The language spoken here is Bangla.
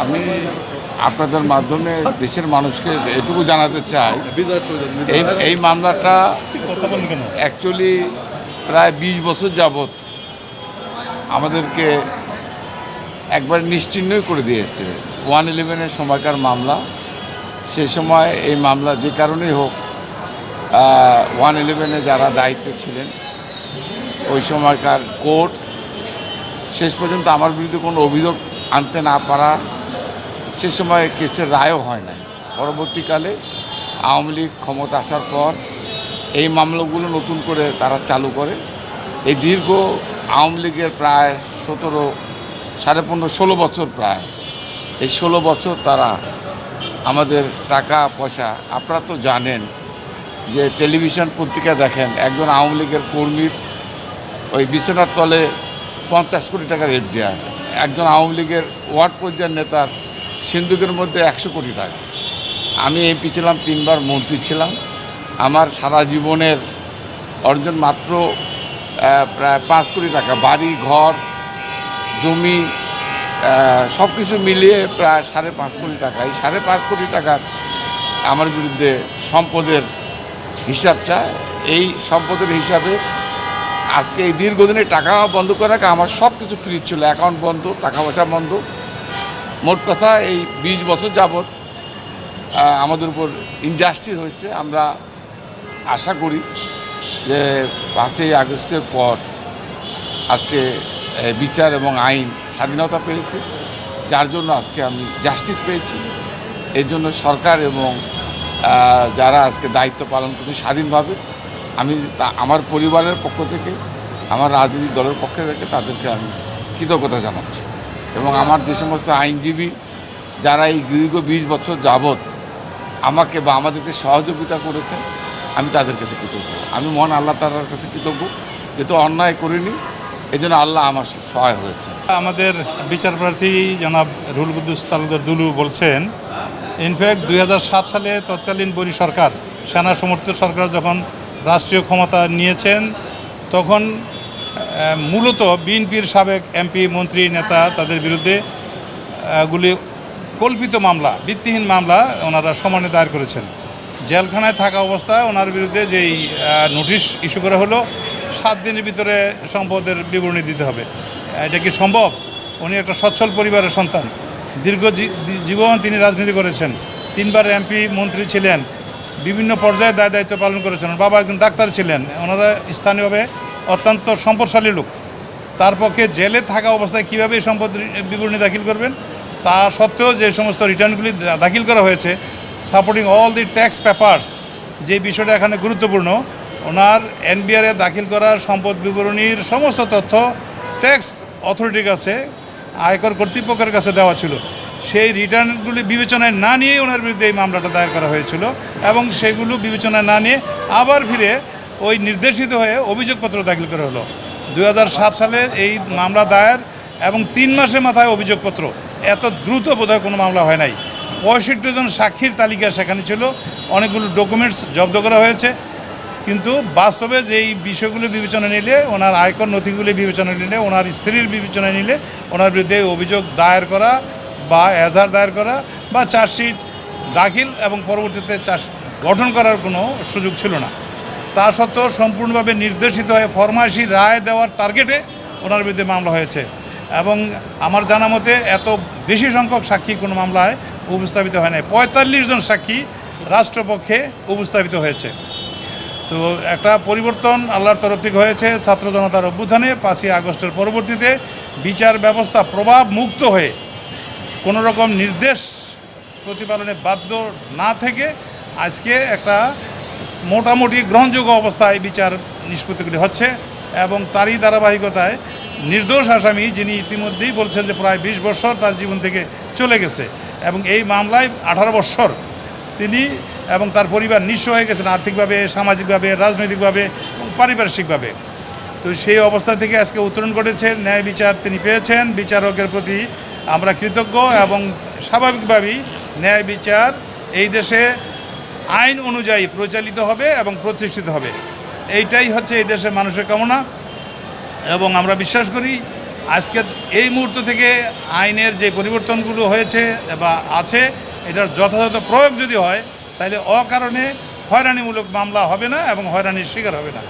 আমি আপনাদের মাধ্যমে দেশের মানুষকে এটুকু জানাতে চাই, এই মামলাটা অ্যাকচুয়ালি প্রায় 20 বছর যাবৎ আমাদেরকে একবার নিশ্চিহ্নই করে দিয়েছে। 111-এর সময়কার মামলা, সে সময় এই মামলা যে কারণেই হোক 111-এ যারা দায়িত্বে ছিলেন ওই সময়কার কোর্ট শেষ পর্যন্ত আমার বিরুদ্ধে কোনো অভিযোগ আনতে না পারা, সে সময় কেসের রায়ও হয় নাই। পরবর্তীকালে আওয়ামী লীগ ক্ষমতা আসার পর এই মামলাগুলো নতুন করে তারা চালু করে। এই দীর্ঘ আওয়ামী লীগের প্রায় 16 বছর প্রায়, এই 16 বছর তারা আমাদের টাকা পয়সা, আপনারা তো জানেন যে টেলিভিশন পত্রিকা দেখেন, একজন আওয়ামী লীগের কর্মীর ওই বিছানার তলে 50 কোটি টাকার এফডিআর, একজন আওয়ামী লীগের ওয়ার্ড পর্যায়ের নেতার সিন্ধুকের মধ্যে 100 কোটি টাকা। আমি এমপি ছিলাম, 3 বার মন্ত্রী ছিলাম। আমার সারা জীবনের অর্জন মাত্র প্রায় 5 কোটি টাকা, বাড়ি ঘর জমি সব কিছু মিলিয়ে প্রায় 5.5 কোটি টাকা। এই 5.5 কোটি টাকার আমার বিরুদ্ধে সম্পদের হিসাব চায়। এই সম্পদের হিসাবে আজকে এই দীর্ঘদিনে টাকা বন্ধ করে রাখা, আমার সব কিছু ফ্রি ছিল, অ্যাকাউন্ট বন্ধ, টাকা পয়সা বন্ধ। মোট কথা এই 20 বছর যাবৎ আমাদের উপর ইনজাস্টিস হয়েছে। আমরা আশা করি যে 5ই আগস্টের পর আজকে বিচার এবং আইন স্বাধীনতা পেয়েছে, যার জন্য আজকে আমি জাস্টিস পেয়েছি। এই জন্য সরকার এবং যারা আজকে দায়িত্ব পালন করছে স্বাধীনভাবে, আমি আমার পরিবারের পক্ষ থেকে, আমার রাজনৈতিক দলের পক্ষ থেকে তাদেরকে আমি কৃতজ্ঞতা জানাচ্ছি। এবং আমার যে সমস্ত আইনজীবী যারা এই দীর্ঘ 20 বছর যাবৎ আমাকে বা আমাদেরকে সহযোগিতা করেছেন, আমি তাদের কাছে কৃতজ্ঞ। আমি মহান আল্লাহ তাআলার কাছে কৃতজ্ঞ, যেহেতু অন্যায় করিনি, এই জন্য আল্লাহ আমার সহায় হয়েছে। আমাদের বিচার প্রার্থী জনাব রুহুল কুদ্দুস তালুকদার দুলু বলছেন, ইনফ্যাক্ট 2007 সালে তৎকালীন বরি সরকার, সেনা সমর্থিত সরকার যখন রাষ্ট্রীয় ক্ষমতা নিয়েছেন, তখন মূলত বিএনপির সাবেক এমপি মন্ত্রী নেতা তাদের বিরুদ্ধে গুলি কল্পিত মামলা, ভিত্তিহীন মামলা ওনারা সমানে দায়ের করেছেন। জেলখানায় থাকা অবস্থায় ওনার বিরুদ্ধে যেই নোটিশ ইস্যু করা হলো, 7 দিনের ভিতরে সম্পদের বিবরণী দিতে হবে। এটা কি সম্ভব? উনি একটা সচ্ছল পরিবারের সন্তান, দীর্ঘ জীবন তিনি রাজনীতি করেছেন, 3 বার এমপি মন্ত্রী ছিলেন, বিভিন্ন পর্যায়ে দায়িত্ব পালন করেছেন। বাবা একজন ডাক্তার ছিলেন, ওনারা স্থানীয়ভাবে অত্যন্ত সম্পদশালী লোক। তার পক্ষে জেলে থাকা অবস্থায় কীভাবে এই সম্পদ বিবরণী দাখিল করবেন? তা সত্ত্বেও যে সমস্ত রিটার্নগুলি দাখিল করা হয়েছে, supporting all the tax papers, যে বিষয়টা এখানে গুরুত্বপূর্ণ, ওনার এনবিআরে দাখিল করা সম্পদ বিবরণীর সমস্ত তথ্য ট্যাক্স অথরিটির কাছে, আয়কর কর্তৃপক্ষের কাছে দেওয়া ছিল। সেই রিটার্নগুলি বিবেচনায় না নিয়ে ওনার বিরুদ্ধে এই মামলাটা দায়ের করা হয়েছিল, এবং সেগুলো বিবেচনায় না নিয়ে আবার ফিরে ওই নির্দেশিত হয়ে অভিযোগপত্র দাখিল করা হলো। 2007 সালে এই মামলা দায়ের এবং 3 মাসের মাথায় অভিযোগপত্র। এত দ্রুত বোধহয় কোনো মামলা হয় নাই। 65 জন সাক্ষীর তালিকা সেখানে ছিল, অনেকগুলো ডকুমেন্টস জব্দ করা হয়েছে। কিন্তু বাস্তবে যেই বিষয়গুলো বিবেচনা নিলে, ওনার আয়কর নথিগুলি বিবেচনা নিলে, ওনার স্ত্রীর বিবেচনা নিলে, ওনার বিরুদ্ধে অভিযোগ দায়ের করা বা এজাহার দায়ের করা বা চার্জশিট দাখিল এবং পরবর্তীতে গঠন করার কোনো সুযোগ ছিল না। তা সত্ত্বেও সম্পূর্ণভাবে নির্দেশিত হয়ে ফরমায়েশি রায় দেওয়ার টার্গেটে ওনার বিরুদ্ধে মামলা হয়েছে। এবং আমার জানা মতে এত বেশি সংখ্যক সাক্ষী কোনো মামলায় উপস্থাপিত হয় নাই। 45 জন সাক্ষী রাষ্ট্রপক্ষে উপস্থাপিত হয়েছে। তো একটা পরিবর্তন আল্লাহর তরফ থেকে হয়েছে ছাত্র জনতার অভ্যুত্থানে। 5ই আগস্টের পরবর্তীতে বিচার ব্যবস্থা প্রভাব মুক্ত হয়ে কোনো রকম নির্দেশ প্রতিপালনে বাধ্য না থেকে আজকে একটা মোটামুটি গ্রহণযোগ্য অবস্থায় বিচার নিষ্পত্তিগুলি হচ্ছে। এবং তারই ধারাবাহিকতায় নির্দোষ আসামি, যিনি ইতিমধ্যেই বলছেন যে প্রায় 20 বছর তার জীবন থেকে চলে গেছে, এবং এই মামলায় 18 বছর তিনি এবং তার পরিবার নিঃস্ব হয়ে গেছেন আর্থিকভাবে, সামাজিকভাবে, রাজনৈতিকভাবে এবং পারিপার্শ্বিকভাবে। তো সেই অবস্থা থেকে আজকে উত্তরণ ঘটেছে, ন্যায় বিচার তিনি পেয়েছেন। বিচারকের প্রতি আমরা কৃতজ্ঞ, এবং স্বাভাবিকভাবেই ন্যায় বিচার এই দেশে আইন অনুযায়ী পরিচালিত হবে এবং প্রতিষ্ঠিত হবে। এইটাই হচ্ছে এই দেশের মানুষের কামনা। এবং আমরা বিশ্বাস করি আজকের এই মুহূর্ত থেকে আইনের যে পরিবর্তনগুলো হয়েছে বা আছে এটার যথাযথ প্রয়োগ যদি হয় তাহলে অকারণে হয়রানিমূলক মামলা হবে না এবং হয়রানির শিকার হবে না।